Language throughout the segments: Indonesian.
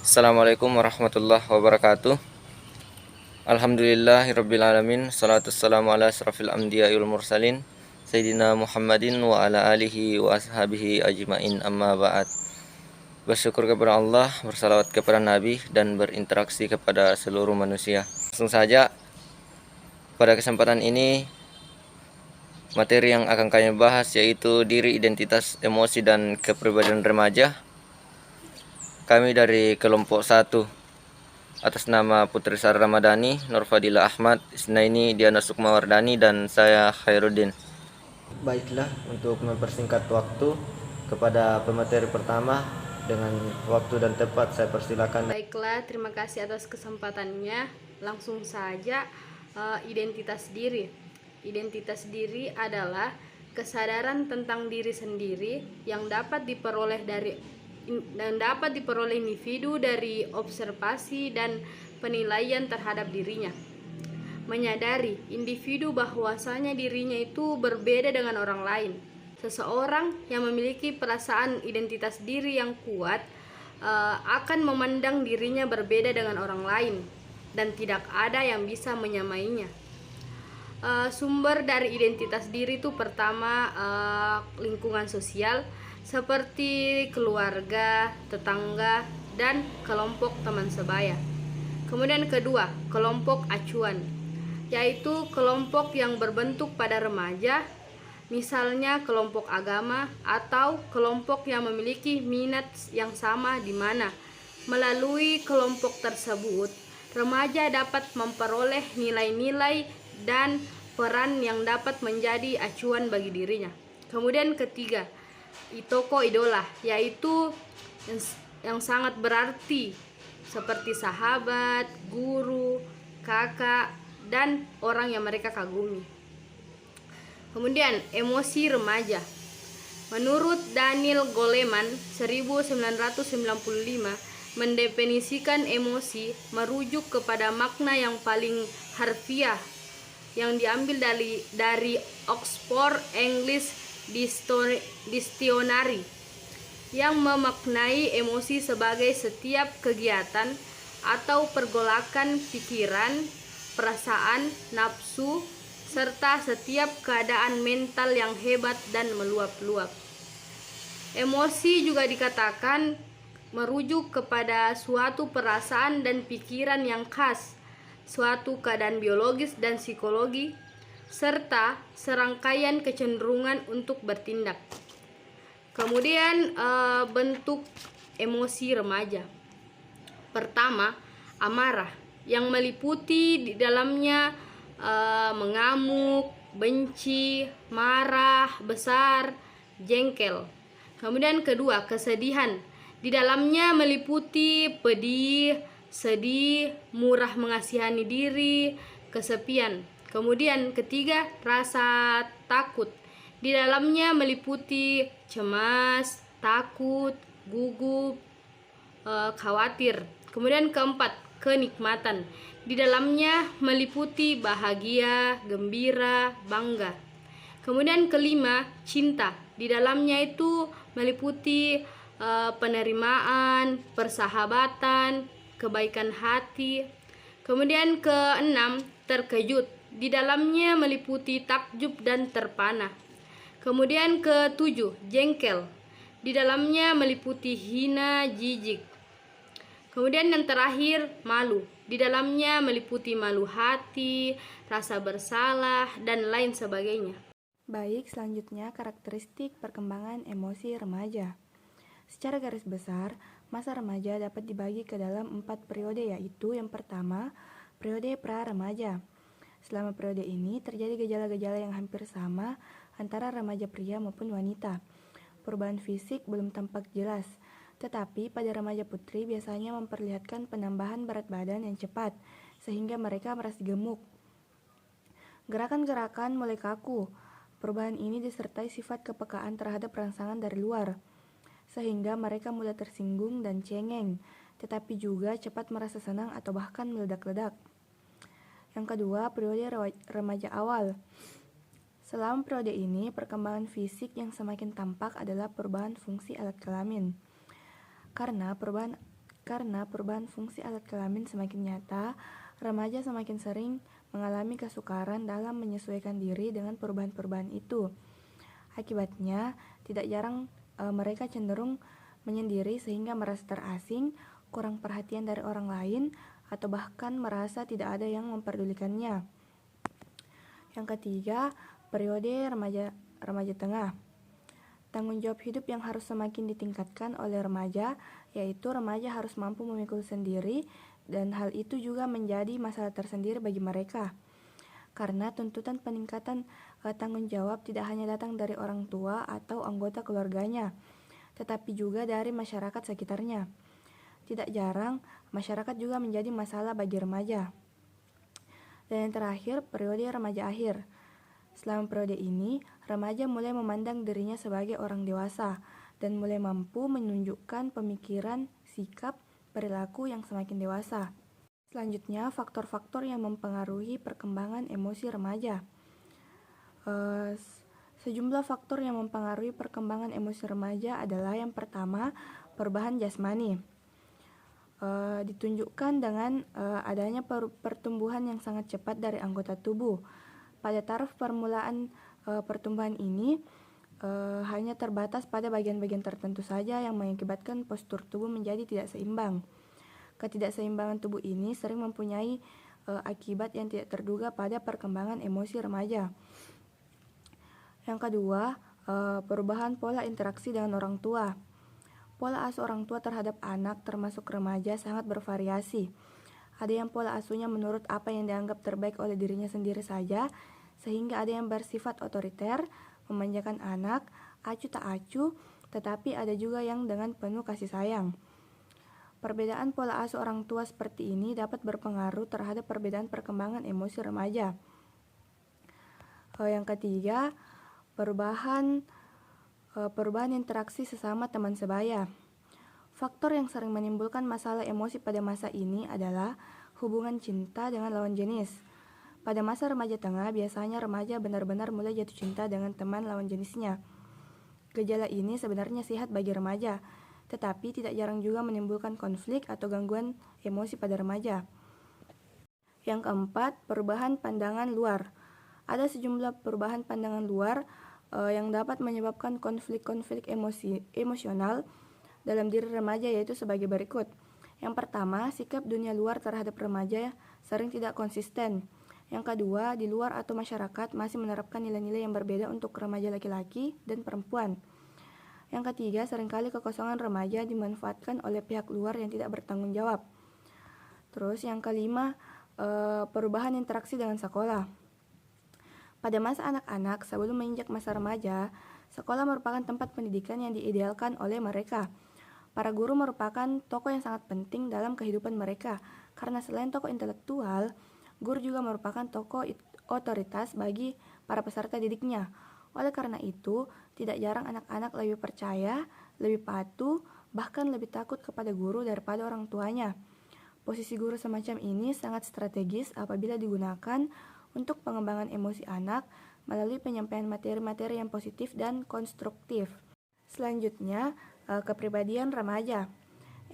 Assalamualaikum warahmatullahi wabarakatuh. Alhamdulillahirrabbilalamin. Salatu wassalamu ala asrafil anbiya wal mursalin Sayyidina Muhammadin wa ala alihi wa ashabihi ajma'in, amma ba'd. Bersyukur kepada Allah, bersalawat kepada Nabi, dan berinteraksi kepada seluruh manusia. Langsung saja, pada kesempatan ini materi yang akan kami bahas yaitu diri, identitas, emosi, dan kepribadian remaja. Kami dari kelompok 1 atas nama Putri Sara Ramadhani, Nurfadila Ahmad, Isnaini, Diana Sukmawardani, dan saya Khairuddin. Baiklah, untuk mempersingkat waktu, kepada pemateri pertama dengan waktu dan tempat saya persilakan. Baiklah, terima kasih atas kesempatannya. Langsung saja, identitas diri. Identitas diri adalah kesadaran tentang diri sendiri yang dapat diperoleh individu dari observasi dan penilaian terhadap dirinya. Menyadari individu bahwasanya dirinya itu berbeda dengan orang lain. Seseorang yang memiliki perasaan identitas diri yang kuat akan memandang dirinya berbeda dengan orang lain dan tidak ada yang bisa menyamainya. Sumber dari identitas diri itu pertama lingkungan sosial seperti keluarga, tetangga, dan kelompok teman sebaya. Kemudian kedua, kelompok acuan, yaitu kelompok yang berbentuk pada remaja, misalnya kelompok agama atau kelompok yang memiliki minat yang sama, di mana melalui kelompok tersebut remaja dapat memperoleh nilai-nilai dan peran yang dapat menjadi acuan bagi dirinya. Kemudian ketiga, tokoh idola, yaitu yang sangat berarti seperti sahabat, guru, kakak, dan orang yang mereka kagumi. Kemudian emosi remaja. Menurut Daniel Goleman 1995 mendefinisikan emosi merujuk kepada makna yang paling harfiah yang diambil dari Oxford English Dictionary, yang memaknai emosi sebagai setiap kegiatan atau pergolakan pikiran, perasaan, nafsu, serta setiap keadaan mental yang hebat dan meluap-luap. Emosi juga dikatakan merujuk kepada suatu perasaan dan pikiran yang khas, suatu keadaan biologis dan psikologi, serta serangkaian kecenderungan untuk bertindak. Kemudian bentuk emosi remaja. Pertama, amarah, yang meliputi di dalamnya mengamuk, benci, marah, besar, jengkel. Kemudian kedua, kesedihan, di dalamnya meliputi pedih, sedih, murah mengasihani diri, kesepian. Kemudian ketiga, rasa takut, di dalamnya meliputi cemas, takut, gugup, khawatir. Kemudian keempat, kenikmatan, di dalamnya meliputi bahagia, gembira, bangga. Kemudian kelima, cinta, di dalamnya itu meliputi penerimaan, persahabatan, kebaikan hati. Kemudian keenam, terkejut, di dalamnya meliputi takjub dan terpana. Kemudian ketujuh, jengkel, di dalamnya meliputi hina, jijik. Kemudian yang terakhir, malu, di dalamnya meliputi malu hati, rasa bersalah, dan lain sebagainya. Baik, selanjutnya karakteristik perkembangan emosi remaja. Secara garis besar, masa remaja dapat dibagi ke dalam 4 periode, yaitu yang pertama, periode pra-remaja. Selama periode ini terjadi gejala-gejala yang hampir sama antara remaja pria maupun wanita. Perubahan fisik belum tampak jelas, tetapi pada remaja putri biasanya memperlihatkan penambahan berat badan yang cepat, sehingga mereka merasa gemuk. Gerakan-gerakan mulai kaku. Perubahan ini disertai sifat kepekaan terhadap rangsangan dari luar, sehingga mereka mudah tersinggung dan cengeng, tetapi juga cepat merasa senang atau bahkan meledak-ledak. Yang kedua, periode remaja awal. Selama periode ini, perkembangan fisik yang semakin tampak adalah perubahan fungsi alat kelamin. Karena perubahan Karena perubahan fungsi alat kelamin semakin nyata, remaja semakin sering mengalami kesukaran dalam menyesuaikan diri dengan perubahan-perubahan itu. Akibatnya, tidak jarang mereka cenderung menyendiri sehingga merasa terasing, kurang perhatian dari orang lain, atau bahkan merasa tidak ada yang memperdulikannya. Yang ketiga, periode remaja tengah. Tanggung jawab hidup yang harus semakin ditingkatkan oleh remaja, yaitu remaja harus mampu memikul sendiri, dan hal itu juga menjadi masalah tersendiri bagi mereka. Karena tuntutan peningkatan tanggung jawab tidak hanya datang dari orang tua atau anggota keluarganya, tetapi juga dari masyarakat sekitarnya. Tidak jarang, masyarakat juga menjadi masalah bagi remaja. Dan yang terakhir, periode remaja akhir. Selama periode ini, remaja mulai memandang dirinya sebagai orang dewasa dan mulai mampu menunjukkan pemikiran, sikap, perilaku yang semakin dewasa. Selanjutnya, faktor-faktor yang mempengaruhi perkembangan emosi remaja. Sejumlah faktor yang mempengaruhi perkembangan emosi remaja adalah yang pertama, perubahan jasmani. Ditunjukkan dengan adanya pertumbuhan yang sangat cepat dari anggota tubuh. Pada taraf permulaan pertumbuhan ini hanya terbatas pada bagian-bagian tertentu saja yang mengakibatkan postur tubuh menjadi tidak seimbang. Ketidakseimbangan tubuh ini sering mempunyai akibat yang tidak terduga pada perkembangan emosi remaja. Yang kedua, perubahan pola interaksi dengan orang tua. Pola asuh orang tua terhadap anak termasuk remaja sangat bervariasi. Ada yang pola asuhnya menurut apa yang dianggap terbaik oleh dirinya sendiri saja, sehingga ada yang bersifat otoriter, memanjakan anak, acuh tak acuh, tetapi ada juga yang dengan penuh kasih sayang. Perbedaan pola asuh orang tua seperti ini dapat berpengaruh terhadap perbedaan perkembangan emosi remaja. Yang ketiga, perubahan interaksi sesama teman sebaya. Faktor yang sering menimbulkan masalah emosi pada masa ini adalah hubungan cinta dengan lawan jenis. Pada masa remaja tengah, biasanya remaja benar-benar mulai jatuh cinta dengan teman lawan jenisnya. Gejala ini sebenarnya sehat bagi remaja, tetapi tidak jarang juga menimbulkan konflik atau gangguan emosi pada remaja. Yang keempat, perubahan pandangan luar. Ada sejumlah perubahan pandangan luar yang dapat menyebabkan konflik-konflik emosional dalam diri remaja, yaitu sebagai berikut. Yang pertama, sikap dunia luar terhadap remaja sering tidak konsisten. Yang kedua, di luar atau masyarakat masih menerapkan nilai-nilai yang berbeda untuk remaja laki-laki dan perempuan. Yang ketiga, seringkali kekosongan remaja dimanfaatkan oleh pihak luar yang tidak bertanggung jawab. Terus yang kelima, perubahan interaksi dengan sekolah. Pada masa anak-anak sebelum menginjak masa remaja, sekolah merupakan tempat pendidikan yang diidealkan oleh mereka. Para guru merupakan tokoh yang sangat penting dalam kehidupan mereka, karena selain tokoh intelektual, guru juga merupakan tokoh otoritas bagi para peserta didiknya. Oleh karena itu, tidak jarang anak-anak lebih percaya, lebih patuh, bahkan lebih takut kepada guru daripada orang tuanya. Posisi guru semacam ini sangat strategis apabila digunakan untuk pengembangan emosi anak melalui penyampaian materi-materi yang positif dan konstruktif. Selanjutnya, kepribadian remaja.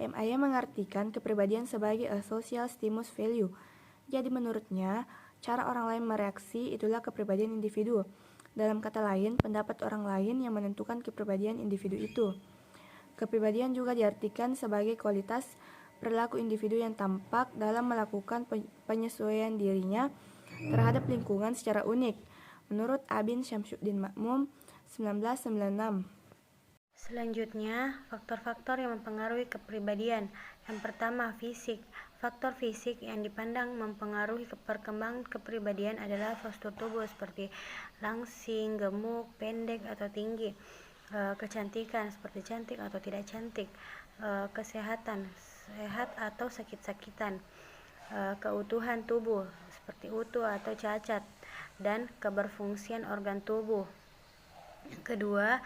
MIA mengartikan kepribadian sebagai a social stimulus value. Jadi menurutnya, cara orang lain mereaksi itulah kepribadian individu. Dalam kata lain, pendapat orang lain yang menentukan kepribadian individu itu. Kepribadian juga diartikan sebagai kualitas perilaku individu yang tampak dalam melakukan penyesuaian dirinya terhadap lingkungan secara unik, menurut Abin Syamsuddin Makmum 1996. Selanjutnya, faktor-faktor yang mempengaruhi kepribadian. Yang pertama, fisik. Faktor fisik yang dipandang mempengaruhi perkembangan kepribadian adalah postur tubuh seperti langsing, gemuk, pendek atau tinggi, kecantikan seperti cantik atau tidak cantik, kesehatan, sehat atau sakit-sakitan, keutuhan tubuh seperti utuh atau cacat, dan keberfungsian organ tubuh. Kedua,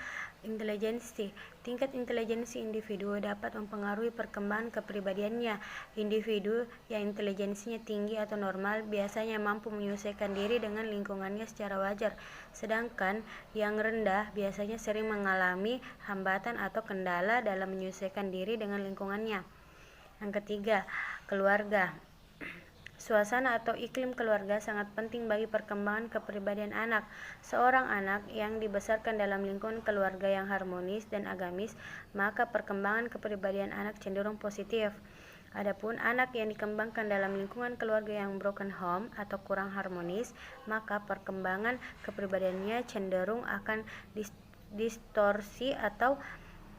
intelijensi. Tingkat intelijensi individu dapat mempengaruhi perkembangan kepribadiannya. Individu yang intelijensinya tinggi atau normal biasanya mampu menyelesaikan diri dengan lingkungannya secara wajar, sedangkan yang rendah biasanya sering mengalami hambatan atau kendala dalam menyelesaikan diri dengan lingkungannya. Yang ketiga, keluarga. Suasana atau iklim keluarga sangat penting bagi perkembangan kepribadian anak. Seorang anak yang dibesarkan dalam lingkungan keluarga yang harmonis dan agamis, maka perkembangan kepribadian anak cenderung positif. Adapun anak yang dikembangkan dalam lingkungan keluarga yang broken home atau kurang harmonis, maka perkembangan kepribadiannya cenderung akan distorsi atau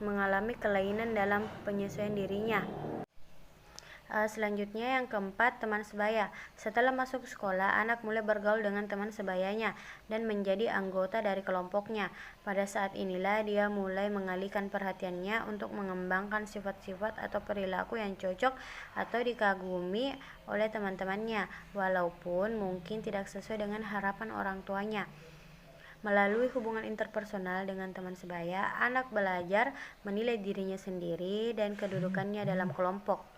mengalami kelainan dalam penyesuaian dirinya. Selanjutnya yang keempat, teman sebaya. Setelah masuk sekolah, anak mulai bergaul dengan teman sebayanya dan menjadi anggota dari kelompoknya. Pada saat inilah dia mulai mengalihkan perhatiannya untuk mengembangkan sifat-sifat atau perilaku yang cocok atau dikagumi oleh teman-temannya, walaupun mungkin tidak sesuai dengan harapan orang tuanya. Melalui hubungan interpersonal dengan teman sebaya, anak belajar menilai dirinya sendiri dan kedudukannya dalam kelompok.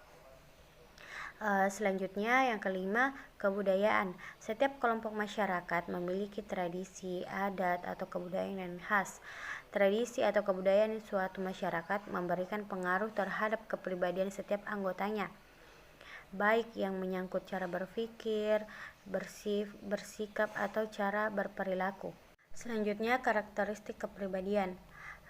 Selanjutnya yang kelima, kebudayaan. Setiap kelompok masyarakat memiliki tradisi, adat, atau kebudayaan yang khas. Tradisi atau kebudayaan suatu masyarakat memberikan pengaruh terhadap kepribadian setiap anggotanya, baik yang menyangkut cara berpikir, bersikap, atau cara berperilaku. Selanjutnya, karakteristik kepribadian.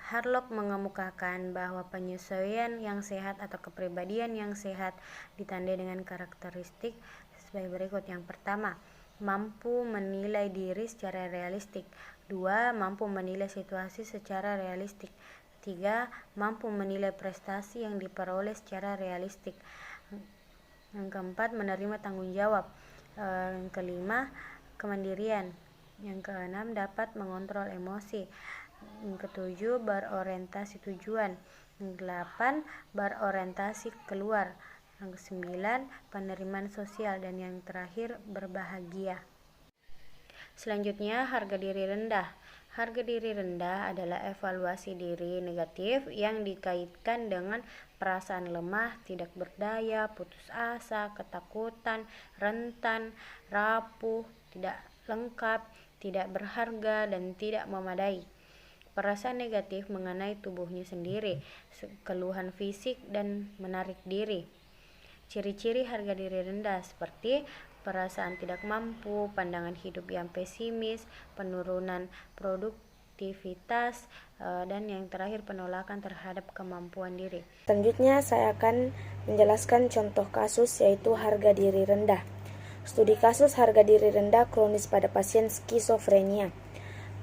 Harlock mengemukakan bahwa penyesuaian yang sehat atau kepribadian yang sehat ditandai dengan karakteristik sebagai berikut. Yang pertama, mampu menilai diri secara realistik. 2. Mampu menilai situasi secara realistik. 3. Mampu menilai prestasi yang diperoleh secara realistik. Yang keempat, menerima tanggung jawab. Yang kelima, kemandirian. Yang keenam, dapat mengontrol emosi. Yang ketujuh, berorientasi tujuan. Yang delapan, berorientasi keluar. Yang kesembilan, penerimaan sosial. Dan yang terakhir, berbahagia. Selanjutnya, harga diri rendah. Harga diri rendah adalah evaluasi diri negatif yang dikaitkan dengan perasaan lemah, tidak berdaya, putus asa, ketakutan, rentan, rapuh, tidak lengkap, tidak berharga, dan tidak memadai. Perasaan negatif mengenai tubuhnya sendiri, keluhan fisik, dan menarik diri. Ciri-ciri harga diri rendah seperti perasaan tidak mampu, pandangan hidup yang pesimis, penurunan produktivitas, dan yang terakhir penolakan terhadap kemampuan diri. Selanjutnya saya akan menjelaskan contoh kasus yaitu harga diri rendah. Studi kasus harga diri rendah kronis pada pasien skizofrenia.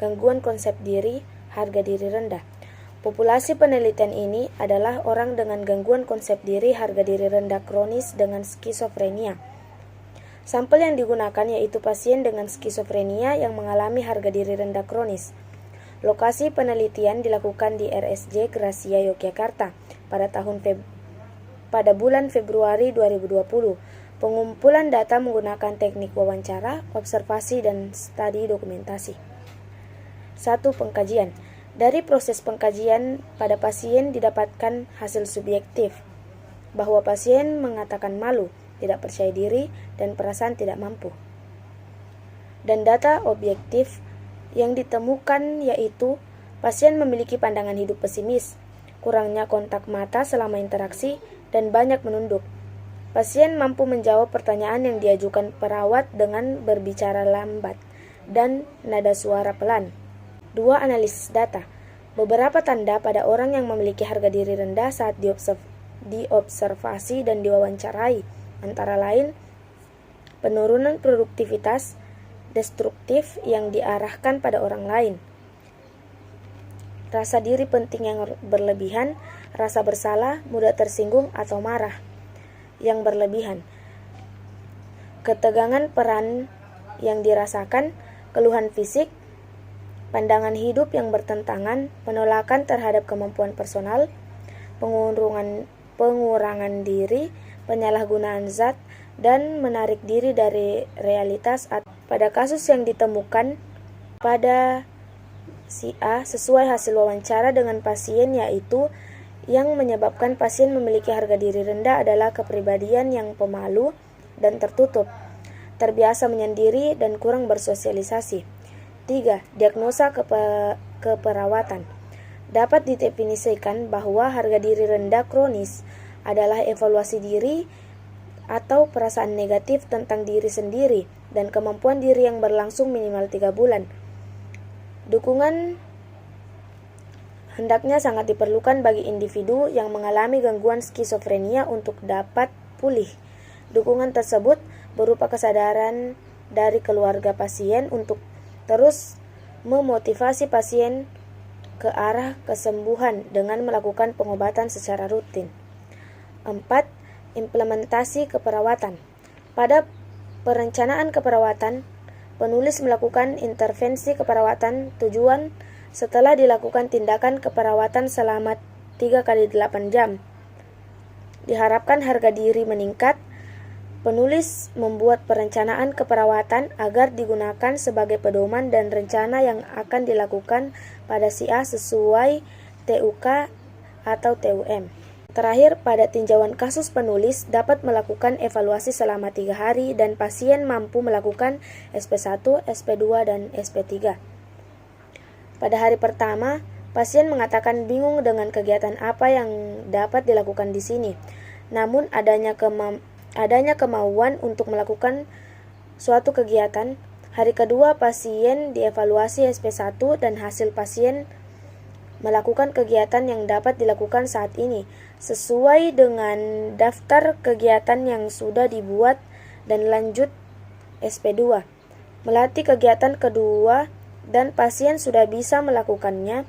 Gangguan konsep diri, harga diri rendah. Populasi penelitian ini adalah orang dengan gangguan konsep diri harga diri rendah kronis dengan skizofrenia. Sampel yang digunakan yaitu pasien dengan skizofrenia yang mengalami harga diri rendah kronis. Lokasi penelitian dilakukan di RSJ Gracia Yogyakarta pada bulan Februari 2020. Pengumpulan data menggunakan teknik wawancara, observasi, dan studi dokumentasi. 1. Pengkajian. Dari proses pengkajian pada pasien didapatkan hasil subjektif bahwa pasien mengatakan malu, tidak percaya diri, dan perasaan tidak mampu. Dan data objektif yang ditemukan yaitu pasien memiliki pandangan hidup pesimis, kurangnya kontak mata selama interaksi, dan banyak menunduk. Pasien mampu menjawab pertanyaan yang diajukan perawat dengan berbicara lambat dan nada suara pelan. 2. Analisis data. Beberapa tanda pada orang yang memiliki harga diri rendah saat diobservasi dan diwawancarai, antara lain penurunan produktivitas, destruktif yang diarahkan pada orang lain, rasa diri penting yang berlebihan, rasa bersalah, mudah tersinggung atau marah yang berlebihan, ketegangan peran yang dirasakan, keluhan fisik, pandangan hidup yang bertentangan, penolakan terhadap kemampuan personal, pengurangan diri, penyalahgunaan zat, dan menarik diri dari realitas. Pada kasus yang ditemukan pada si A sesuai hasil wawancara dengan pasien yaitu yang menyebabkan pasien memiliki harga diri rendah adalah kepribadian yang pemalu dan tertutup, terbiasa menyendiri, dan kurang bersosialisasi. 3. Diagnosa keperawatan. Dapat didefinisikan bahwa harga diri rendah kronis adalah evaluasi diri atau perasaan negatif tentang diri sendiri dan kemampuan diri yang berlangsung minimal 3 bulan. Dukungan hendaknya sangat diperlukan bagi individu yang mengalami gangguan skizofrenia untuk dapat pulih. Dukungan tersebut berupa kesadaran dari keluarga pasien untuk terus memotivasi pasien ke arah kesembuhan dengan melakukan pengobatan secara rutin. 4. Implementasi keperawatan. Pada perencanaan keperawatan, penulis melakukan intervensi keperawatan tujuan setelah dilakukan tindakan keperawatan selama 3x8 jam. Diharapkan harga diri meningkat. Penulis membuat perencanaan keperawatan agar digunakan sebagai pedoman dan rencana yang akan dilakukan pada si A sesuai TUK atau TUM. Terakhir, pada tinjauan kasus penulis dapat melakukan evaluasi selama 3 hari dan pasien mampu melakukan SP1, SP2, dan SP3. Pada hari pertama, pasien mengatakan bingung dengan kegiatan apa yang dapat dilakukan di sini. Namun adanya kemauan untuk melakukan suatu kegiatan. Hari kedua, pasien dievaluasi SP1 dan hasil pasien melakukan kegiatan yang dapat dilakukan saat ini sesuai dengan daftar kegiatan yang sudah dibuat dan lanjut SP2. Melatih kegiatan kedua dan pasien sudah bisa melakukannya.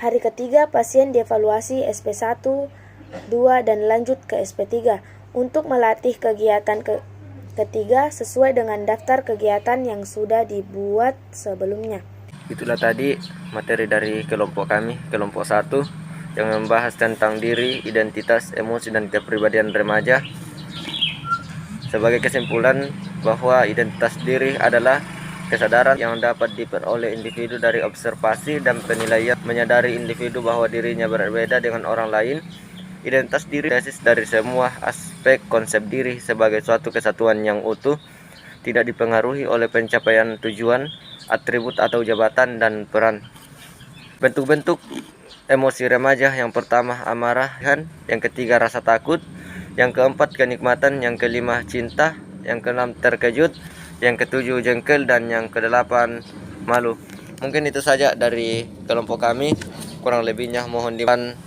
Hari ketiga, pasien dievaluasi SP1, 2, dan lanjut ke SP3 untuk melatih kegiatan ketiga sesuai dengan daftar kegiatan yang sudah dibuat sebelumnya. Itulah tadi materi dari kelompok kami, kelompok 1, yang membahas tentang diri, identitas, emosi, dan kepribadian remaja. Sebagai kesimpulan bahwa identitas diri adalah kesadaran yang dapat diperoleh individu dari observasi dan penilaian, menyadari individu bahwa dirinya berbeda dengan orang lain. Identitas diri basis dari semua aspek konsep diri sebagai suatu kesatuan yang utuh, tidak dipengaruhi oleh pencapaian tujuan, atribut atau jabatan dan peran. Bentuk-bentuk emosi remaja: yang pertama amarah, yang ketiga rasa takut, yang keempat kenikmatan, yang kelima cinta, yang keenam terkejut, yang ketujuh jengkel, dan yang kedelapan malu. Mungkin itu saja dari kelompok kami, kurang lebihnya mohon dimaafkan.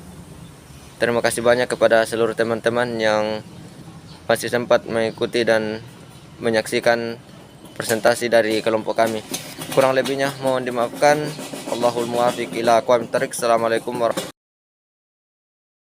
Terima kasih banyak kepada seluruh teman-teman yang masih sempat mengikuti dan menyaksikan presentasi dari kelompok kami. Kurang lebihnya mohon dimaafkan. Allahul muwaffiq ila aqwamit thoriq. Assalamualaikum warahmatullahi wabarakatuh.